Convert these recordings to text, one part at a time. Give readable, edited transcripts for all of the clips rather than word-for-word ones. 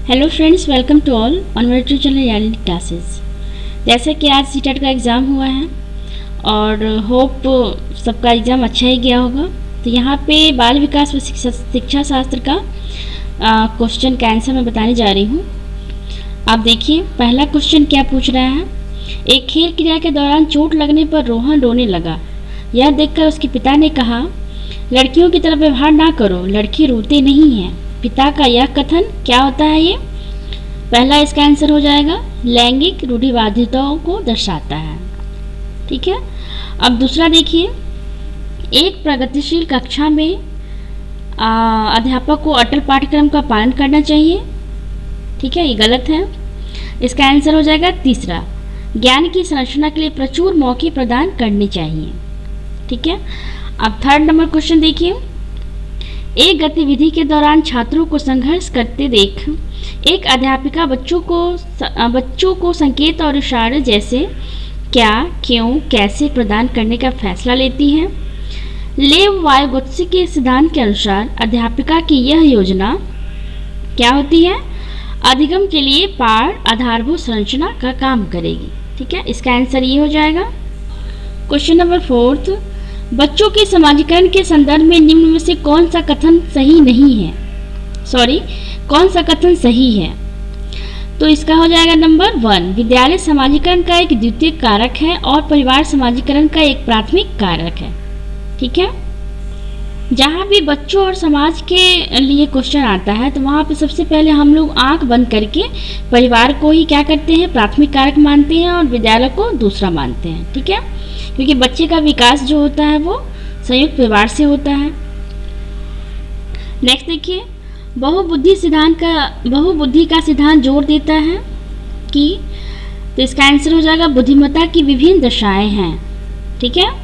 Hello friends, welcome to all on my channel reality classes. जैसा कि आज CTET का एग्ज़ाम हुआ है और होप सबका एग्ज़ाम अच्छा ही गया होगा। तो यहाँ पे बाल विकास व शिक्षा शास्त्र का क्वेश्चन का आंसर मैं बताने जा रही हूँ। आप देखिए, पहला क्वेश्चन क्या पूछ रहा है। एक खेल क्रिया के दौरान चोट लगने पर रोहन रोने लगा। यह देखकर उसके पिता ने कहा, लड़कियों की तरह व्यवहार ना करो, लड़की रोते नहीं हैं। पिता का यह कथन क्या होता है? ये पहला इसका आंसर हो जाएगा, लैंगिक रूढ़िवादिताओं को दर्शाता है। ठीक है। अब दूसरा देखिए, एक प्रगतिशील कक्षा में अध्यापक को अटल पाठ्यक्रम का पालन करना चाहिए। ठीक है, ये गलत है। इसका आंसर हो जाएगा तीसरा, ज्ञान की संरचना के लिए प्रचुर मौके प्रदान करने चाहिए। ठीक है। अब थर्ड नंबर क्वेश्चन देखिए, एक गतिविधि के दौरान छात्रों को संघर्ष करते देख एक अध्यापिका बच्चों को संकेत और इशारे जैसे क्या, क्यों, कैसे प्रदान करने का फैसला लेती है। लेव वाइगोत्स्की के सिद्धांत के अनुसार अध्यापिका की यह योजना क्या होती है? अधिगम के लिए पाठ आधारभूत संरचना का काम करेगी। ठीक है, इसका आंसर ये हो जाएगा। क्वेश्चन नंबर फोर्थ, बच्चों के समाजीकरण के संदर्भ में निम्न में से कौन सा कथन सही नहीं है? कौन सा कथन सही है? तो इसका हो जाएगा नंबर 1, विद्यालय समाजीकरण का एक द्वितीयक कारक है और परिवार समाजीकरण का एक प्राथमिक कारक है। ठीक है। जहाँ भी बच्चों और समाज के लिए क्वेश्चन आता है तो वहाँ पे सबसे पहले हम लोग आंख बंद करके परिवार को ही क्या करते हैं, प्राथमिक कारक मानते हैं और विद्यालय को दूसरा मानते हैं। ठीक है, क्योंकि बच्चे का विकास जो होता है वो संयुक्त परिवार से होता है। नेक्स्ट देखिए, बहुबुद्धि का सिद्धांत जोर देता है कि, तो इसका आंसर हो जाएगा बुद्धिमत्ता की विभिन्न दशाएं हैं। ठीक है।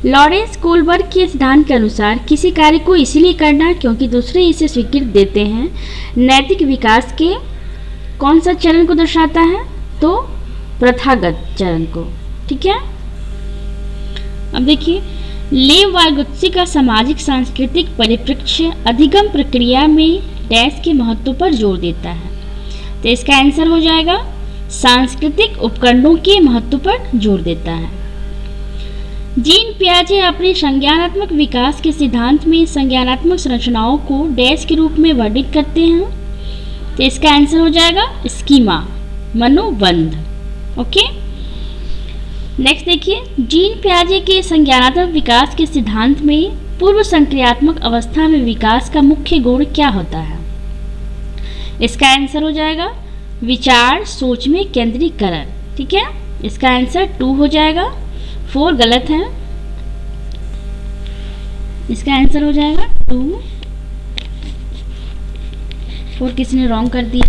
लॉरेंस कोलबर्ग के सिद्धांत के अनुसार किसी कार्य को इसलिए करना क्योंकि दूसरे इसे स्वीकृति देते हैं नैतिक विकास के कौन सा चरण को दर्शाता है? तो प्रथागत चरण को। ठीक है। अब देखिए, लेव वाइगोत्स्की का सामाजिक सांस्कृतिक परिप्रेक्ष्य अधिगम प्रक्रिया में डैश के महत्व पर जोर देता है। तो इसका आंसर हो जाएगा सांस्कृतिक उपकरणों के महत्व पर जोर देता है। जीन पियाजे अपने संज्ञानात्मक विकास के सिद्धांत में संज्ञानात्मक संरचनाओं को डैश के रूप में वर्णित करते हैं। तो इसका आंसर हो जाएगा स्कीमा, मनोबंध। ओके। नेक्स्ट देखिए, जीन पियाजे के संज्ञानात्मक विकास के सिद्धांत में पूर्व संक्रियात्मक अवस्था में विकास का मुख्य गुण क्या होता है? इसका आंसर हो जाएगा विचार सोच में केंद्रीकरण। ठीक है, इसका आंसर 2 हो जाएगा। 4 गलत है, इसका आंसर हो जाएगा 2। 4 किसी ने रॉन्ग कर दिया।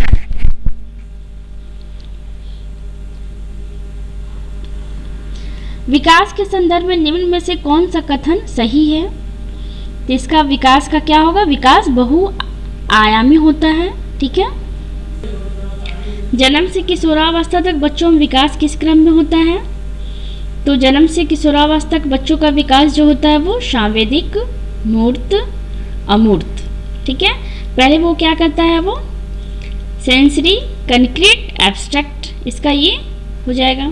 विकास के संदर्भ में निम्न में से कौन सा कथन सही है? तो इसका विकास का क्या होगा? विकास बहुआयामी होता है। ठीक है। जन्म से किशोरावस्था तक बच्चों में विकास किस क्रम में होता है? तो जन्म से किशोरावस्था तक बच्चों का विकास जो होता है वो सांवेदिक, मूर्त, अमूर्त। ठीक है। पहले वो क्या करता है? वो सेंसरी, कंक्रीट, एब्स्ट्रैक्ट। इसका ये हो जाएगा।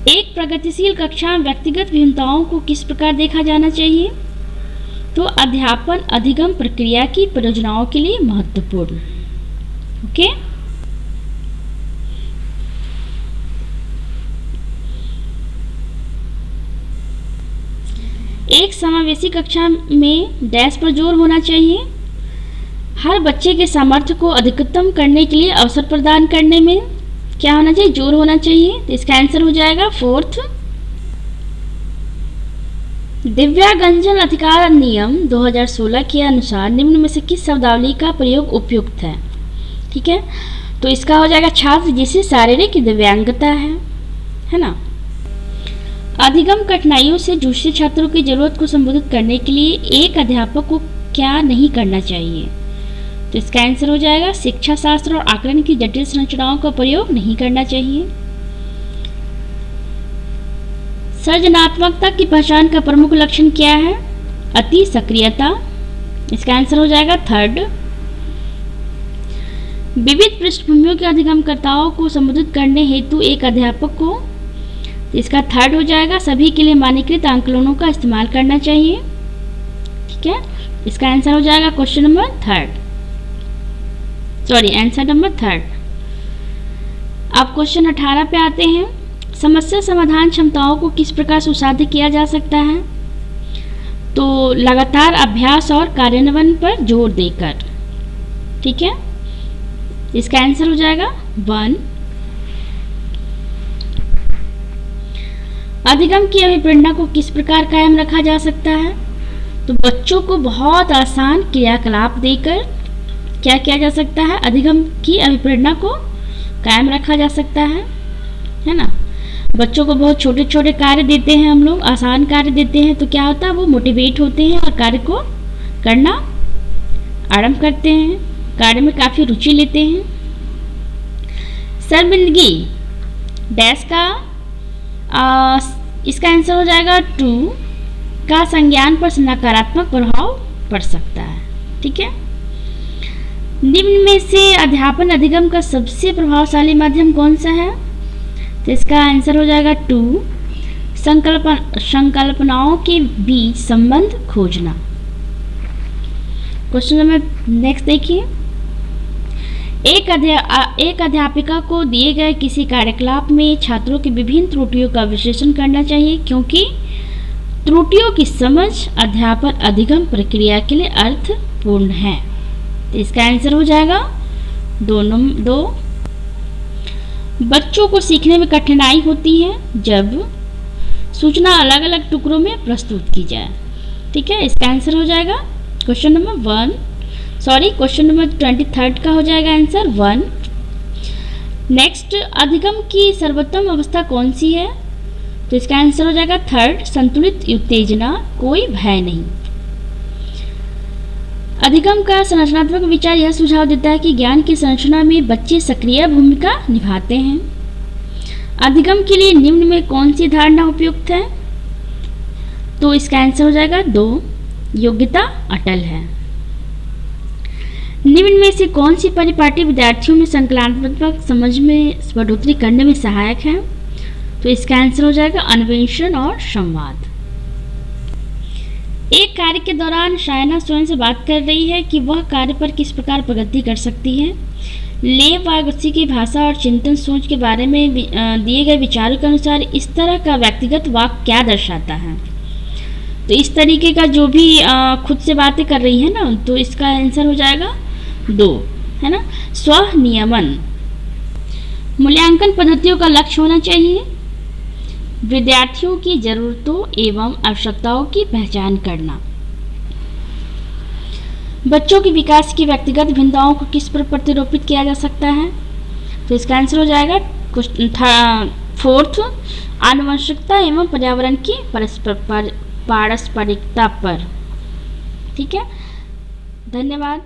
एक प्रगतिशील कक्षा में व्यक्तिगत भिन्नताओं को किस प्रकार देखा जाना चाहिए? तो अध्यापन अधिगम प्रक्रिया की परियोजनाओं के लिए महत्वपूर्ण। ओके। एक समावेशी कक्षा में डैश पर जोर होना चाहिए। हर बच्चे के सामर्थ्य को अधिकतम करने के लिए अवसर प्रदान करने में क्या होना चाहिए? जोर होना चाहिए। तो इसका आंसर हो जाएगा 4th। दिव्यांगजन अधिकार अधिनियम 2016 के अनुसार निम्न में से किस शब्दावली का प्रयोग उपयुक्त है? ठीक है, तो इसका हो जाएगा छात्र जिसे शारीरिक दिव्यांगता है ना। अधिगम कठिनाइयों से जूझते छात्रों की जरूरत को संबोधित करने के लिए एक अध्यापक को क्या नहीं करना चाहिए? तो इसका आंसर हो जाएगा शिक्षा शास्त्र और आकलन की जटिल संरचनाओं का प्रयोग नहीं करना चाहिए। सृजनात्मकता की पहचान का प्रमुख लक्षण क्या है? अति सक्रियता। इसका आंसर हो जाएगा 3rd। विविध पृष्ठभूमियों के अधिगमकर्ताओं को संबोधित करने हेतु एक अध्यापक को, तो इसका थर्ड हो जाएगा सभी के लिए मानकीकृत आंकलनों का इस्तेमाल करना चाहिए। ठीक है, इसका आंसर हो जाएगा question number third, sorry answer number third. अब क्वेश्चन 18 पे आते हैं। समस्या समाधान क्षमताओं को किस प्रकार सुसाध्य किया जा सकता है? तो लगातार अभ्यास और कार्यान्वयन पर जोर देकर। ठीक है, इसका आंसर हो जाएगा 1। अधिगम की अभिप्रेरणा को किस प्रकार कायम रखा जा सकता है? तो बच्चों को बहुत आसान क्रियाकलाप देकर क्या किया जा सकता है? अधिगम की अभिप्रेरणा को कायम रखा जा सकता है ना। बच्चों को बहुत छोटे छोटे कार्य देते हैं हम लोग, आसान कार्य देते हैं, तो क्या होता है वो मोटिवेट होते हैं और कार्य को करना आरंभ करते हैं, कार्य में काफ़ी रुचि लेते हैं। शर्मिंदगी डैश का इसका आंसर हो जाएगा 2 का संज्ञान पर नकारात्मक प्रभाव पड़ सकता है। ठीक है, निम्न में से अध्यापन अधिगम का सबसे प्रभावशाली माध्यम कौन सा है? तो इसका आंसर हो जाएगा 2 संकल्पनाओं के बीच संबंध खोजना। क्वेश्चन नंबर नेक्स्ट देखिए। एक अध्यापिका को दिए गए किसी कार्यकलाप में छात्रों की विभिन्न त्रुटियों का विश्लेषण करना चाहिए, क्योंकि त्रुटियों की समझ अध्यापन अधिगम प्रक्रिया के लिए अर्थपूर्ण है। तो इसका आंसर हो जाएगा 2। बच्चों को सीखने में कठिनाई होती है जब सूचना अलग अलग टुकड़ों में प्रस्तुत की जाए। ठीक है, इसका आंसर हो जाएगा क्वेश्चन नंबर 23 का हो जाएगा आंसर 1। नेक्स्ट, अधिगम की सर्वोत्तम अवस्था कौन सी है? तो इसका आंसर हो जाएगा 3 संतुलित उत्तेजना, कोई भय नहीं। अधिगम का संरचनात्मक विचार यह सुझाव देता है कि ज्ञान की संरचना में बच्चे सक्रिय भूमिका निभाते हैं। अधिगम के लिए निम्न में कौन सी धारणा उपयुक्त है? तो इसका आंसर हो जाएगा 2 योग्यता अटल है। निम्न में से कौन सी परिपाटी विद्यार्थियों में संकलनात्मक समझ में बढ़ोतरी करने में सहायक है? तो इसका आंसर हो जाएगा अन्वेषण और संवाद। एक कार्य के दौरान शायना स्वयं से बात कर रही है कि वह कार्य पर किस प्रकार प्रगति कर सकती है। लेव वागोत्स्की की भाषा और चिंतन सोच के बारे में दिए गए विचारों के अनुसार इस तरह का व्यक्तिगत वाक्य क्या दर्शाता है? तो इस तरीके का जो भी खुद से बातें कर रही है ना, तो इसका आंसर हो जाएगा 2, है ना। स्वनियमन। मूल्यांकन पद्धतियों का लक्ष्य होना चाहिए विद्यार्थियों की जरूरतों एवं आवश्यकताओं की पहचान करना। बच्चों के विकास की व्यक्तिगत भिन्नताओं को किस पर प्रतिरोपित किया जा सकता है? तो इसका आंसर हो जाएगा 4 आनुवंशिकता एवं पर्यावरण की पारस्परिकता पर। ठीक है, धन्यवाद।